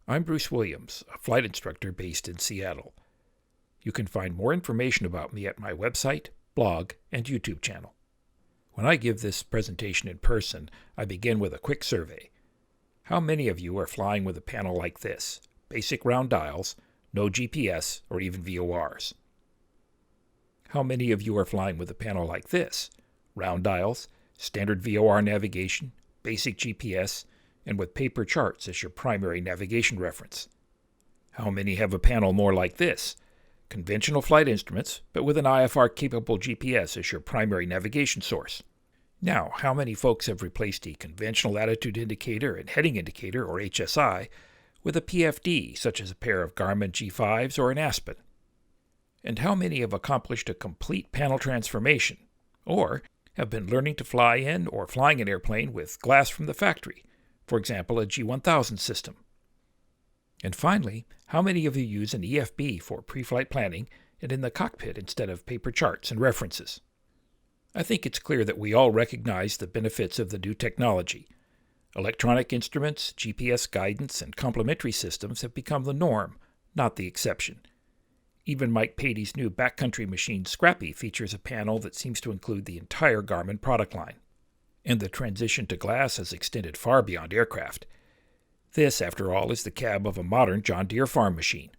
I'm Bruce Williams, a flight instructor based in Seattle. You can find more information about me at my website, blog, and YouTube channel. When I give this presentation in person, I begin with a quick survey. How many of you are flying with a panel like this? Basic round dials, no GPS, or even VORs. How many of you are flying with a panel like this? Round dials, standard VOR navigation, basic GPS, and with paper charts as your primary navigation reference. How many have a panel more like this? Conventional flight instruments, but with an IFR-capable GPS as your primary navigation source. Now, how many folks have replaced the conventional attitude indicator and heading indicator, or HSI, with a PFD, such as a pair of Garmin G5s or an Aspen? And how many have accomplished a complete panel transformation, or have been learning to fly in or flying an airplane with glass from the factory, for example, a G1000 system? And finally, how many of you use an EFB for pre-flight planning and in the cockpit instead of paper charts and references? I think it's clear that we all recognize the benefits of the new technology. Electronic instruments, GPS guidance, and complementary systems have become the norm, not the exception. Even Mike Patey's new backcountry machine Scrappy features a panel that seems to include the entire Garmin product line. And the transition to glass has extended far beyond aircraft. This, after all, is the cab of a modern John Deere farm machine.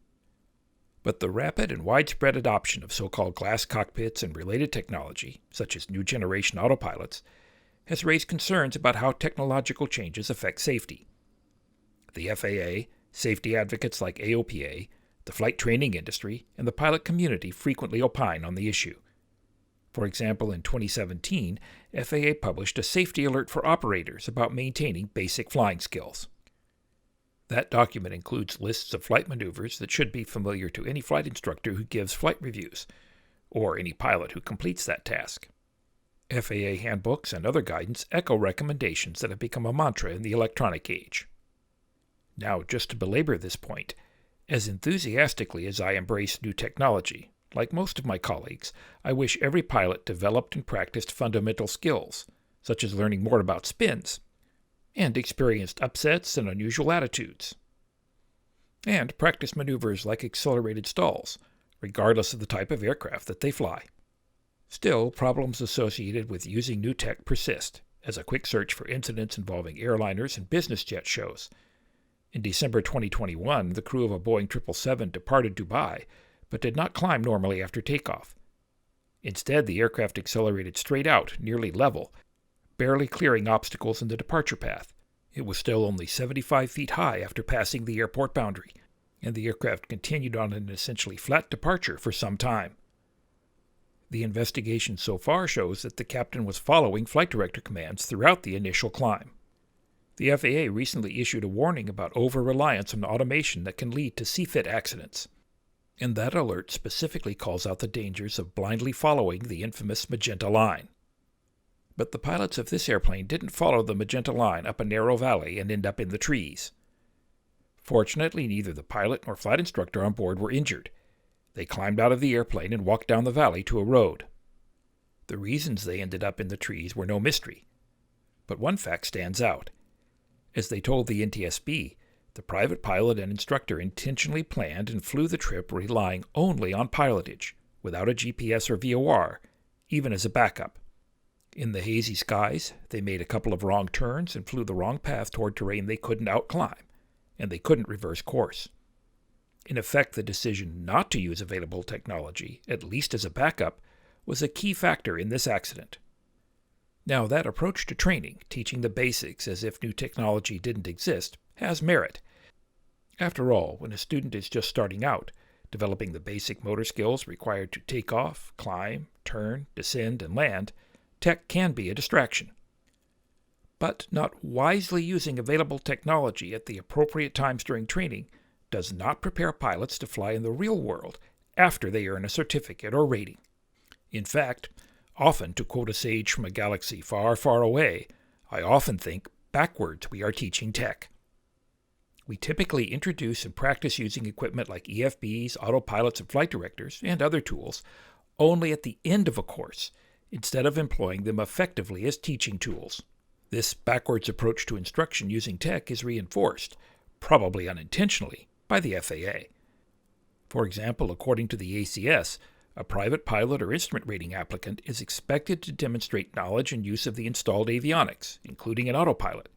But the rapid and widespread adoption of so-called glass cockpits and related technology, such as new generation autopilots, has raised concerns about how technological changes affect safety. The FAA, safety advocates like AOPA, the flight training industry, and the pilot community frequently opine on the issue. For example, in 2017, FAA published a safety alert for operators about maintaining basic flying skills. That document includes lists of flight maneuvers that should be familiar to any flight instructor who gives flight reviews, or any pilot who completes that task. FAA handbooks and other guidance echo recommendations that have become a mantra in the electronic age. Now, just to belabor this point, as enthusiastically as I embrace new technology, like most of my colleagues, I wish every pilot developed and practiced fundamental skills, such as learning more about spins, and experienced upsets and unusual attitudes, and practice maneuvers like accelerated stalls, regardless of the type of aircraft that they fly. Still, problems associated with using new tech persist, as a quick search for incidents involving airliners and business jets shows. In December 2021, the crew of a Boeing 777 departed Dubai, but did not climb normally after takeoff. Instead, the aircraft accelerated straight out, nearly level, barely clearing obstacles in the departure path. It was still only 75 feet high after passing the airport boundary, and the aircraft continued on an essentially flat departure for some time. The investigation so far shows that the captain was following flight director commands throughout the initial climb. The FAA recently issued a warning about over-reliance on automation that can lead to CFIT accidents, and that alert specifically calls out the dangers of blindly following the infamous magenta line. But the pilots of this airplane didn't follow the magenta line up a narrow valley and end up in the trees. Fortunately, neither the pilot nor flight instructor on board were injured. They climbed out of the airplane and walked down the valley to a road. The reasons they ended up in the trees were no mystery. But one fact stands out. As they told the NTSB, the private pilot and instructor intentionally planned and flew the trip relying only on pilotage, without a GPS or VOR, even as a backup. In the hazy skies, they made a couple of wrong turns and flew the wrong path toward terrain they couldn't outclimb, and they couldn't reverse course. In effect, the decision not to use available technology, at least as a backup, was a key factor in this accident. Now, that approach to training, teaching the basics as if new technology didn't exist, has merit. After all, when a student is just starting out, developing the basic motor skills required to take off, climb, turn, descend, and land, tech can be a distraction. But not wisely using available technology at the appropriate times during training does not prepare pilots to fly in the real world after they earn a certificate or rating. In fact, often, to quote a sage from a galaxy far, far away, I often think backwards we are teaching tech. We typically introduce and practice using equipment like EFBs, autopilots, and flight directors, and other tools, only at the end of a course, instead of employing them effectively as teaching tools. This backwards approach to instruction using tech is reinforced, probably unintentionally, by the FAA. For example, according to the ACS, a private pilot or instrument rating applicant is expected to demonstrate knowledge and use of the installed avionics, including an autopilot,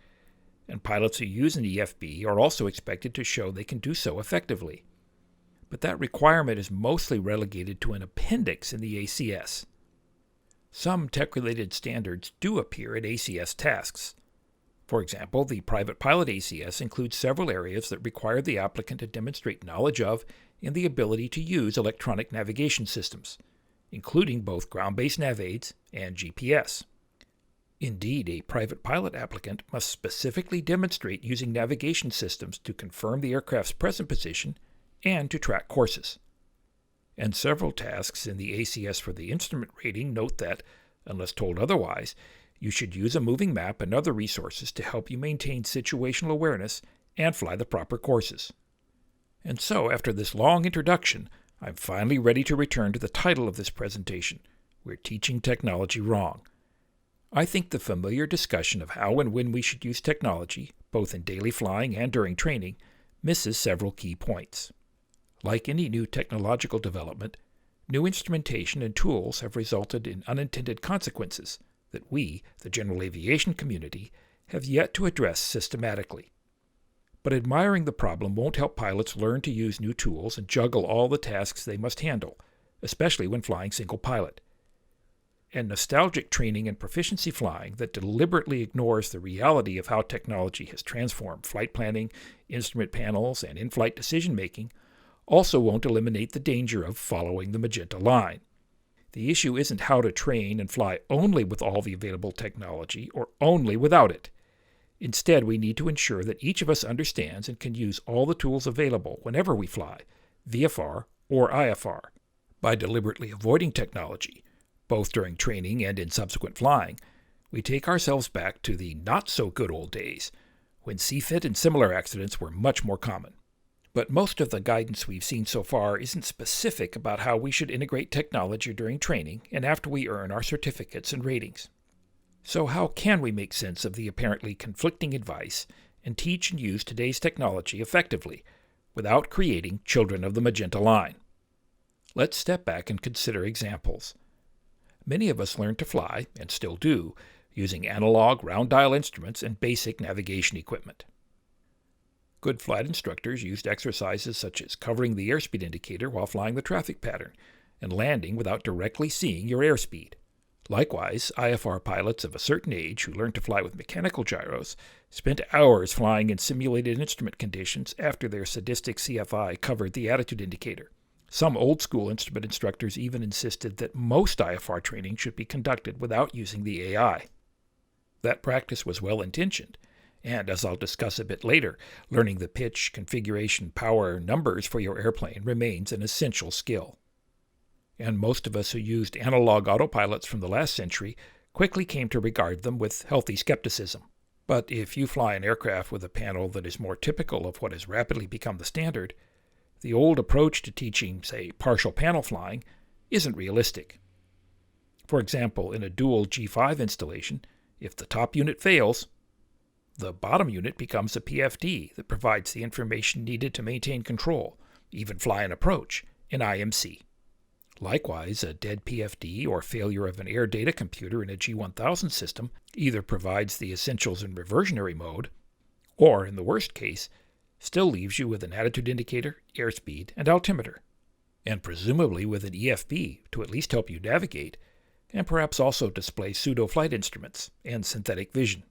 and pilots who use an EFB are also expected to show they can do so effectively. But that requirement is mostly relegated to an appendix in the ACS. Some tech-related standards do appear in ACS tasks. For example, the private pilot ACS includes several areas that require the applicant to demonstrate knowledge of and the ability to use electronic navigation systems, including both ground-based nav aids and GPS. Indeed, a private pilot applicant must specifically demonstrate using navigation systems to confirm the aircraft's present position and to track courses. And several tasks in the ACS for the instrument rating note that, unless told otherwise, you should use a moving map and other resources to help you maintain situational awareness and fly the proper courses. And so, after this long introduction, I'm finally ready to return to the title of this presentation, We're Teaching Technology Wrong. I think the familiar discussion of how and when we should use technology, both in daily flying and during training, misses several key points. Like any new technological development, new instrumentation and tools have resulted in unintended consequences that we, the general aviation community, have yet to address systematically. But admiring the problem won't help pilots learn to use new tools and juggle all the tasks they must handle, especially when flying single pilot. And nostalgic training and proficiency flying that deliberately ignores the reality of how technology has transformed flight planning, instrument panels, and in-flight decision-making also won't eliminate the danger of following the magenta line. The issue isn't how to train and fly only with all the available technology or only without it. Instead, we need to ensure that each of us understands and can use all the tools available whenever we fly, VFR or IFR. By deliberately avoiding technology, both during training and in subsequent flying, we take ourselves back to the not-so-good old days, when CFIT and similar accidents were much more common. But most of the guidance we've seen so far isn't specific about how we should integrate technology during training and after we earn our certificates and ratings. So how can we make sense of the apparently conflicting advice and teach and use today's technology effectively without creating children of the magenta line? Let's step back and consider examples. Many of us learn to fly, and still do, using analog round-dial instruments and basic navigation equipment. Good flight instructors used exercises such as covering the airspeed indicator while flying the traffic pattern and landing without directly seeing your airspeed. Likewise, IFR pilots of a certain age who learned to fly with mechanical gyros spent hours flying in simulated instrument conditions after their sadistic CFI covered the attitude indicator. Some old-school instrument instructors even insisted that most IFR training should be conducted without using the AI. That practice was well-intentioned, and as I'll discuss a bit later, learning the pitch, configuration, power, numbers for your airplane remains an essential skill. And most of us who used analog autopilots from the last century quickly came to regard them with healthy skepticism. But if you fly an aircraft with a panel that is more typical of what has rapidly become the standard, the old approach to teaching, say, partial panel flying isn't realistic. For example, in a dual G5 installation, if the top unit fails, the bottom unit becomes a PFD that provides the information needed to maintain control, even fly an approach, in IMC. Likewise, a dead PFD or failure of an air data computer in a G1000 system either provides the essentials in reversionary mode, or, in the worst case, still leaves you with an attitude indicator, airspeed, and altimeter, and presumably with an EFB to at least help you navigate, and perhaps also display pseudo-flight instruments and synthetic vision.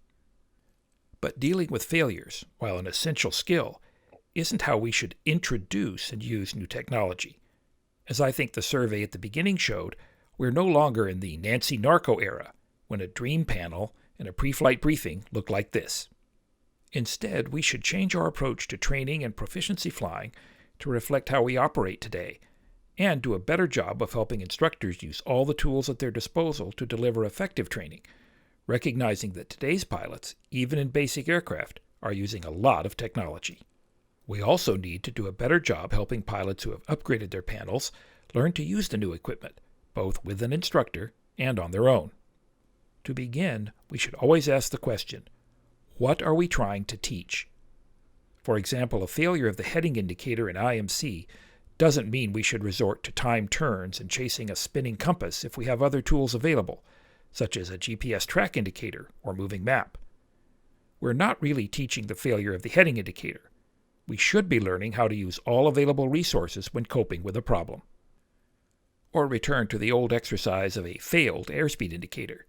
But dealing with failures, while an essential skill, isn't how we should introduce and use new technology. As I think the survey at the beginning showed, we're no longer in the Nancy Narco era, when a dream panel and a pre-flight briefing look like this. Instead, we should change our approach to training and proficiency flying to reflect how we operate today, and do a better job of helping instructors use all the tools at their disposal to deliver effective training, recognizing that today's pilots, even in basic aircraft, are using a lot of technology. We also need to do a better job helping pilots who have upgraded their panels learn to use the new equipment, both with an instructor and on their own. To begin, we should always ask the question, what are we trying to teach? For example, a failure of the heading indicator in IMC doesn't mean we should resort to timed turns and chasing a spinning compass if we have other tools available, such as a GPS track indicator or moving map. We're not really teaching the failure of the heading indicator. We should be learning how to use all available resources when coping with a problem. Or return to the old exercise of a failed airspeed indicator.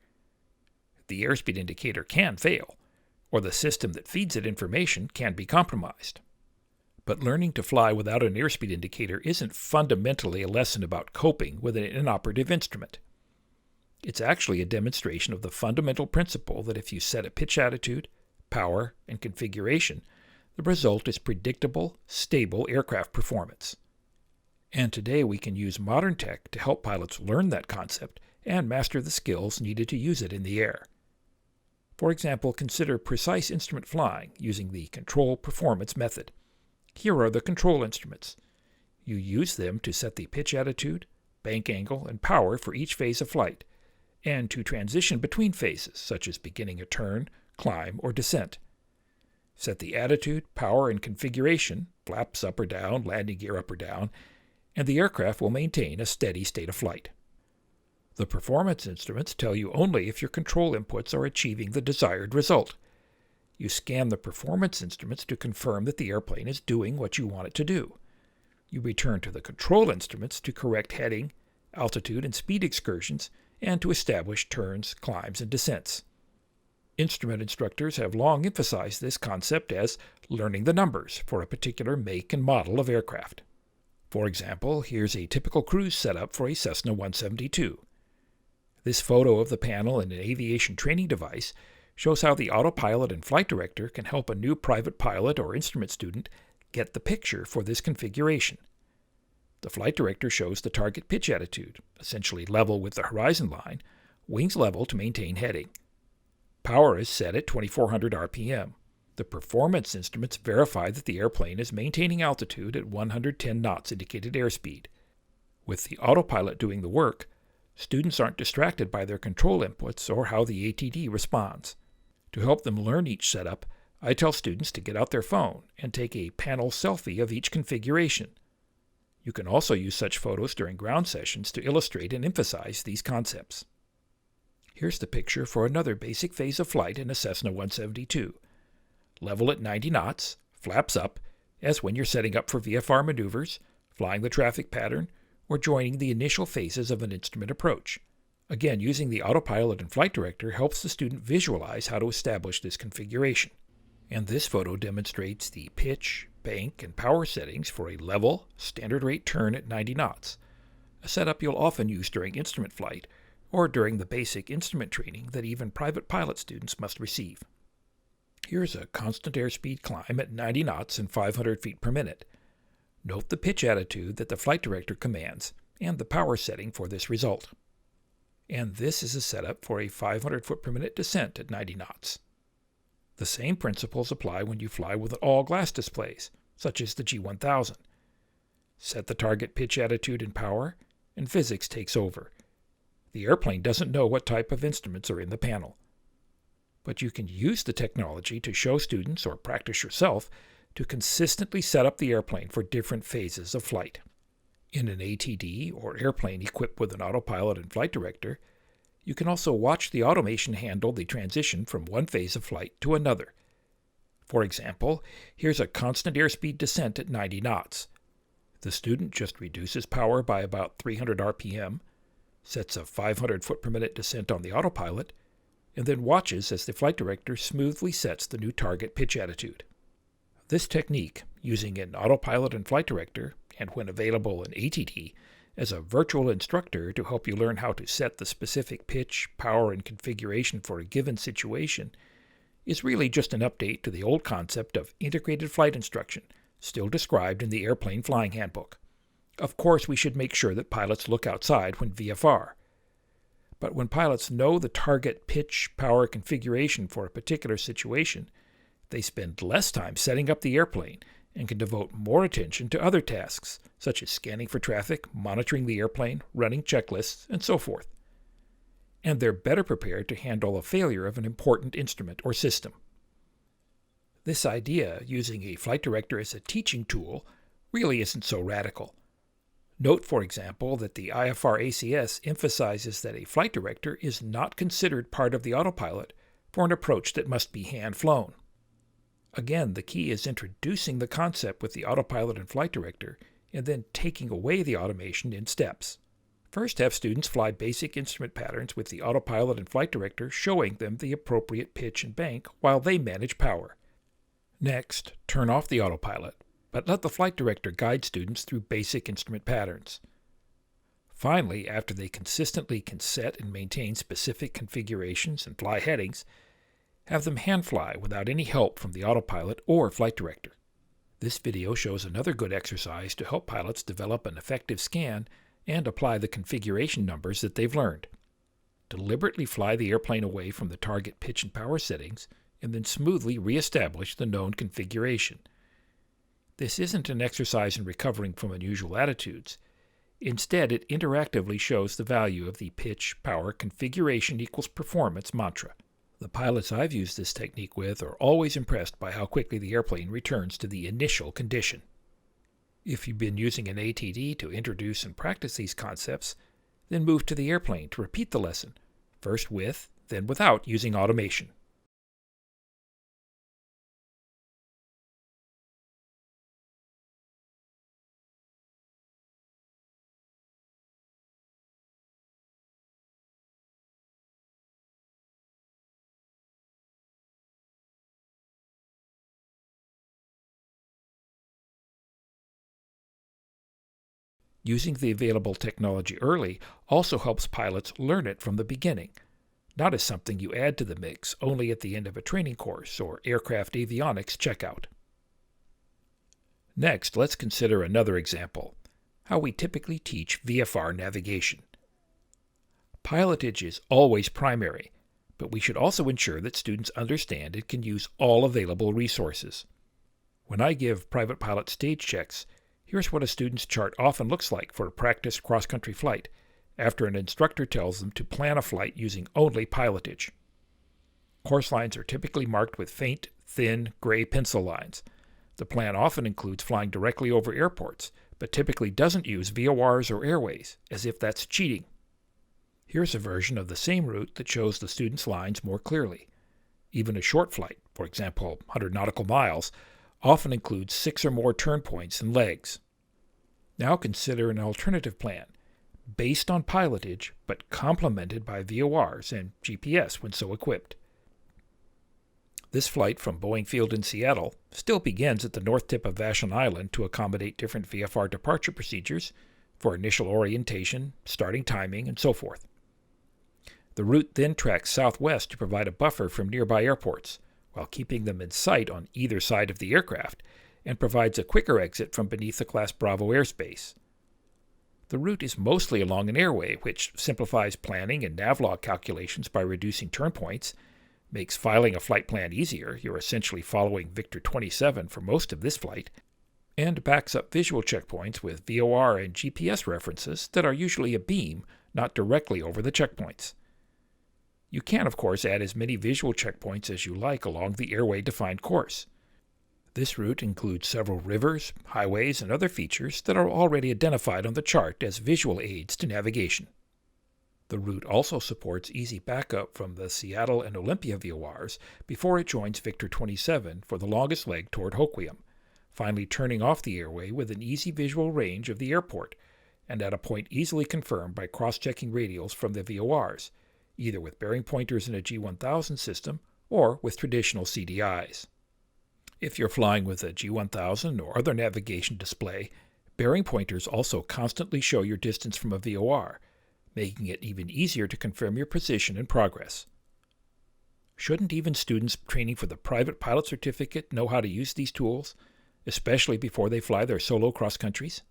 The airspeed indicator can fail, or the system that feeds it information can be compromised. But learning to fly without an airspeed indicator isn't fundamentally a lesson about coping with an inoperative instrument. It's actually a demonstration of the fundamental principle that if you set a pitch attitude, power, and configuration, the result is predictable, stable aircraft performance. And today we can use modern tech to help pilots learn that concept and master the skills needed to use it in the air. For example, consider precise instrument flying using the control performance method. Here are the control instruments. You use them to set the pitch attitude, bank angle, and power for each phase of flight, and to transition between phases, such as beginning a turn, climb, or descent. Set the attitude, power, and configuration, flaps up or down, landing gear up or down, and the aircraft will maintain a steady state of flight. The performance instruments tell you only if your control inputs are achieving the desired result. You scan the performance instruments to confirm that the airplane is doing what you want it to do. You return to the control instruments to correct heading, altitude, and speed excursions, and to establish turns, climbs, and descents. Instrument instructors have long emphasized this concept as learning the numbers for a particular make and model of aircraft. For example, here's a typical cruise setup for a Cessna 172. This photo of the panel in an aviation training device shows how the autopilot and flight director can help a new private pilot or instrument student get the picture for this configuration. The flight director shows the target pitch attitude, essentially level with the horizon line, wings level to maintain heading. Power is set at 2400 RPM. The performance instruments verify that the airplane is maintaining altitude at 110 knots indicated airspeed. With the autopilot doing the work, students aren't distracted by their control inputs or how the ATD responds. To help them learn each setup, I tell students to get out their phone and take a panel selfie of each configuration. You can also use such photos during ground sessions to illustrate and emphasize these concepts. Here's the picture for another basic phase of flight in a Cessna 172. Level at 90 knots, flaps up, as when you're setting up for VFR maneuvers, flying the traffic pattern, or joining the initial phases of an instrument approach. Again, using the autopilot and flight director helps the student visualize how to establish this configuration. And this photo demonstrates the pitch, bank, and power settings for a level, standard rate turn at 90 knots, a setup you'll often use during instrument flight or during the basic instrument training that even private pilot students must receive. Here's a constant airspeed climb at 90 knots and 500 feet per minute. Note the pitch attitude that the flight director commands and the power setting for this result. And this is a setup for a 500 foot per minute descent at 90 knots. The same principles apply when you fly with all-glass displays, such as the G1000. Set the target pitch attitude and power, and physics takes over. The airplane doesn't know what type of instruments are in the panel. But you can use the technology to show students or practice yourself to consistently set up the airplane for different phases of flight. In an ATD or airplane equipped with an autopilot and flight director, you can also watch the automation handle the transition from one phase of flight to another. For example, here's a constant airspeed descent at 90 knots. The student just reduces power by about 300 RPM, sets a 500 foot per minute descent on the autopilot, and then watches as the flight director smoothly sets the new target pitch attitude. This technique, using an autopilot and flight director, and when available an ATD, as a virtual instructor to help you learn how to set the specific pitch, power, and configuration for a given situation, is really just an update to the old concept of integrated flight instruction, still described in the Airplane Flying Handbook. Of course, we should make sure that pilots look outside when VFR. But when pilots know the target pitch, power, configuration for a particular situation, they spend less time setting up the airplane and can devote more attention to other tasks, such as scanning for traffic, monitoring the airplane, running checklists, and so forth. And they're better prepared to handle a failure of an important instrument or system. This idea, using a flight director as a teaching tool, really isn't so radical. Note, for example, that the IFR ACS emphasizes that a flight director is not considered part of the autopilot for an approach that must be hand-flown. Again, the key is introducing the concept with the autopilot and flight director, and then taking away the automation in steps. First, have students fly basic instrument patterns with the autopilot and flight director showing them the appropriate pitch and bank while they manage power. Next, turn off the autopilot, but let the flight director guide students through basic instrument patterns. Finally, after they consistently can set and maintain specific configurations and fly headings, have them hand fly without any help from the autopilot or flight director. This video shows another good exercise to help pilots develop an effective scan and apply the configuration numbers that they've learned. Deliberately fly the airplane away from the target pitch and power settings, and then smoothly reestablish the known configuration. This isn't an exercise in recovering from unusual attitudes. Instead, it interactively shows the value of the pitch, power, configuration equals performance mantra. The pilots I've used this technique with are always impressed by how quickly the airplane returns to the initial condition. If you've been using an ATD to introduce and practice these concepts, then move to the airplane to repeat the lesson, first with, then without using automation. Using the available technology early also helps pilots learn it from the beginning, not as something you add to the mix only at the end of a training course or aircraft avionics checkout. Next, let's consider another example, how we typically teach VFR navigation. Pilotage is always primary, but we should also ensure that students understand and can use all available resources. When I give private pilot stage checks, here's what a student's chart often looks like for a practice cross-country flight after an instructor tells them to plan a flight using only pilotage. Course lines are typically marked with faint, thin, gray pencil lines. The plan often includes flying directly over airports, but typically doesn't use VORs or airways, as if that's cheating. Here's a version of the same route that shows the student's lines more clearly. Even a short flight, for example 100 nautical miles, often includes 6 or more turn points and legs. Now consider an alternative plan, based on pilotage but complemented by VORs and GPS when so equipped. This flight from Boeing Field in Seattle still begins at the north tip of Vashon Island to accommodate different VFR departure procedures for initial orientation, starting timing, and so forth. The route then tracks southwest to provide a buffer from nearby airports, while keeping them in sight on either side of the aircraft, and provides a quicker exit from beneath the Class Bravo airspace. The route is mostly along an airway, which simplifies planning and navlog calculations by reducing turn points, makes filing a flight plan easier — you're essentially following Victor 27 for most of this flight — and backs up visual checkpoints with VOR and GPS references that are usually a beam, not directly over the checkpoints. You can, of course, add as many visual checkpoints as you like along the airway-defined course. This route includes several rivers, highways, and other features that are already identified on the chart as visual aids to navigation. The route also supports easy backup from the Seattle and Olympia VORs before it joins Victor 27 for the longest leg toward Hoquiam, finally turning off the airway with an easy visual range of the airport, and at a point easily confirmed by cross-checking radials from the VORs, either with bearing pointers in a G1000 system or with traditional CDIs. If you're flying with a G1000 or other navigation display, bearing pointers also constantly show your distance from a VOR, making it even easier to confirm your position and progress. Shouldn't even students training for the private pilot certificate know how to use these tools, especially before they fly their solo cross-countries?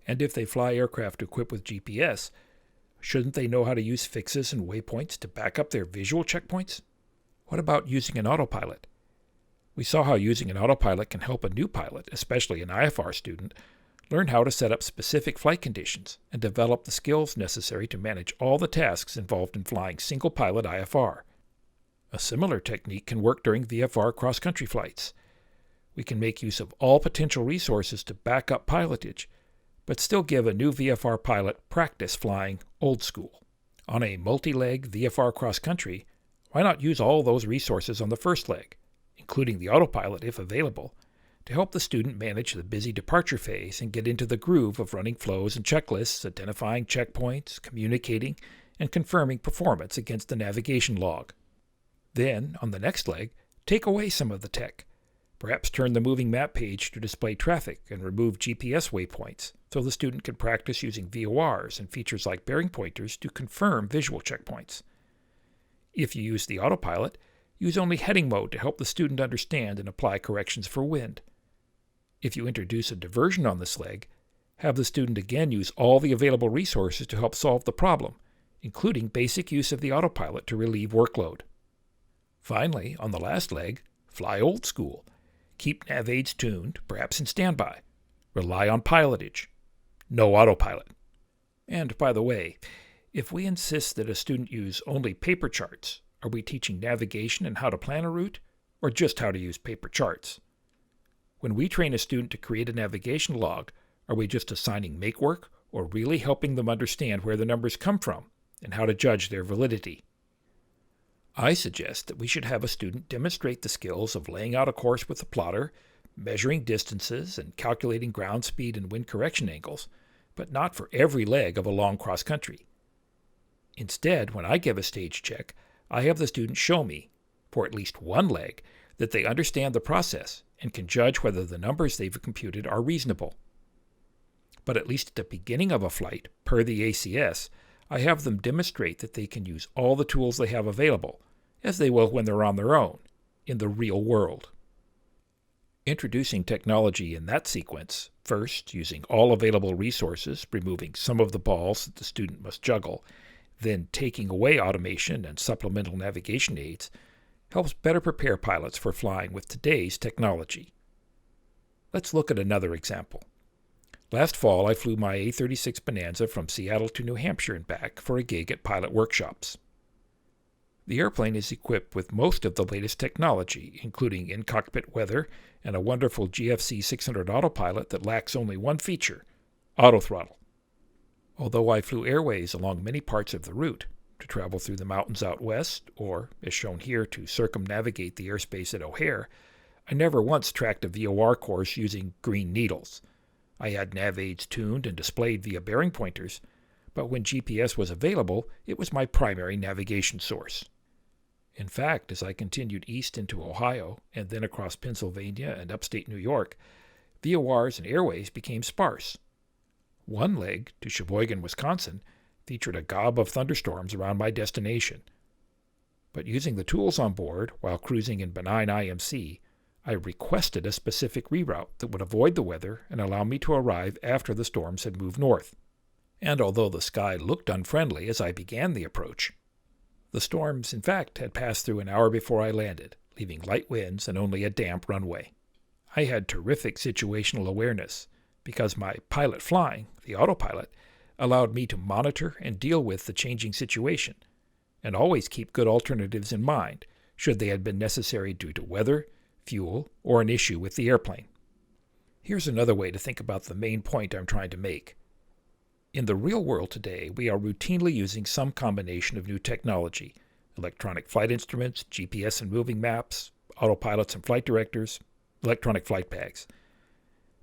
And if they fly aircraft equipped with GPS, shouldn't they know how to use fixes and waypoints to back up their visual checkpoints? What about using an autopilot? We saw how using an autopilot can help a new pilot, especially an IFR student, learn how to set up specific flight conditions and develop the skills necessary to manage all the tasks involved in flying single-pilot IFR. A similar technique can work during VFR cross-country flights. We can make use of all potential resources to back up pilotage, but still give a new VFR pilot practice flying old school. On a multi-leg VFR cross-country, why not use all those resources on the first leg, including the autopilot if available, to help the student manage the busy departure phase and get into the groove of running flows and checklists, identifying checkpoints, communicating, and confirming performance against the navigation log. Then, on the next leg, take away some of the tech. Perhaps turn the moving map page to display traffic and remove GPS waypoints so the student can practice using VORs and features like bearing pointers to confirm visual checkpoints. If you use the autopilot, use only heading mode to help the student understand and apply corrections for wind. If you introduce a diversion on this leg, have the student again use all the available resources to help solve the problem, including basic use of the autopilot to relieve workload. Finally, on the last leg, fly old school. Keep nav aids tuned, perhaps in standby. Rely on pilotage. No autopilot. And by the way, if we insist that a student use only paper charts, are we teaching navigation and how to plan a route, or just how to use paper charts? When we train a student to create a navigation log, are we just assigning make work, or really helping them understand where the numbers come from and how to judge their validity? I suggest that we should have a student demonstrate the skills of laying out a course with a plotter, measuring distances, and calculating ground speed and wind correction angles, but not for every leg of a long cross-country. Instead, when I give a stage check, I have the student show me, for at least one leg, that they understand the process and can judge whether the numbers they've computed are reasonable. But at least at the beginning of a flight, per the ACS, I have them demonstrate that they can use all the tools they have available, as they will when they're on their own, in the real world. Introducing technology in that sequence, first using all available resources, removing some of the balls that the student must juggle, then taking away automation and supplemental navigation aids, helps better prepare pilots for flying with today's technology. Let's look at another example. Last fall, I flew my A36 Bonanza from Seattle to New Hampshire and back for a gig at Pilot Workshops. The airplane is equipped with most of the latest technology, including in-cockpit weather and a wonderful GFC 600 autopilot that lacks only one feature, autothrottle. Although I flew airways along many parts of the route, to travel through the mountains out west, or, as shown here, to circumnavigate the airspace at O'Hare, I never once tracked a VOR course using green needles. I had nav aids tuned and displayed via bearing pointers, but when GPS was available, it was my primary navigation source. In fact, as I continued east into Ohio, and then across Pennsylvania and upstate New York, VORs and airways became sparse. One leg, to Sheboygan, Wisconsin, featured a gob of thunderstorms around my destination. But using the tools on board while cruising in benign IMC, I requested a specific reroute that would avoid the weather and allow me to arrive after the storms had moved north. And although the sky looked unfriendly as I began the approach, the storms, in fact, had passed through an hour before I landed, leaving light winds and only a damp runway. I had terrific situational awareness because my pilot flying, the autopilot, allowed me to monitor and deal with the changing situation, and always keep good alternatives in mind should they have been necessary due to weather, fuel, or an issue with the airplane. Here's another way to think about the main point I'm trying to make. In the real world today, we are routinely using some combination of new technology, electronic flight instruments, GPS and moving maps, autopilots and flight directors, electronic flight bags.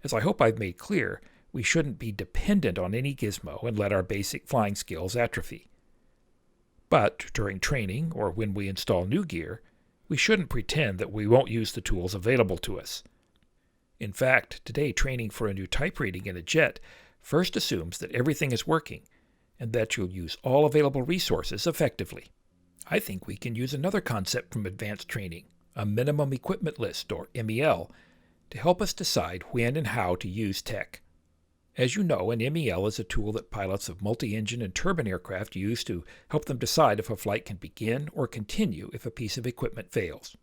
As I hope I've made clear, we shouldn't be dependent on any gizmo and let our basic flying skills atrophy. But during training, or when we install new gear, we shouldn't pretend that we won't use the tools available to us. In fact, today training for a new type rating in a jet first assumes that everything is working, and that you'll use all available resources effectively. I think we can use another concept from advanced training, a minimum equipment list, or MEL, to help us decide when and how to use tech. As you know, an MEL is a tool that pilots of multi-engine and turbine aircraft use to help them decide if a flight can begin or continue if a piece of equipment fails.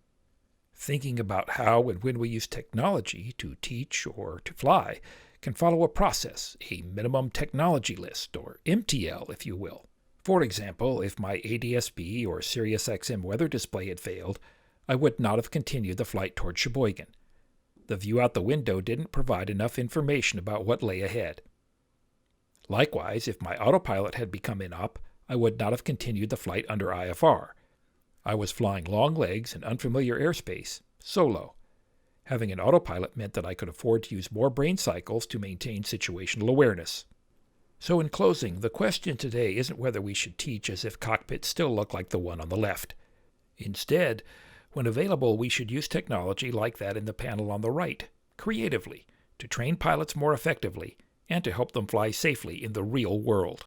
Thinking about how and when we use technology to teach or to fly can follow a process, a minimum technology list, or MTL, if you will. For example, if my ADS-B or SiriusXM weather display had failed, I would not have continued the flight toward Sheboygan. The view out the window didn't provide enough information about what lay ahead. Likewise, if my autopilot had become inop, I would not have continued the flight under IFR. I was flying long legs in unfamiliar airspace, solo. Having an autopilot meant that I could afford to use more brain cycles to maintain situational awareness. So in closing, the question today isn't whether we should teach as if cockpits still look like the one on the left. Instead, when available, we should use technology like that in the panel on the right, creatively, to train pilots more effectively and to help them fly safely in the real world.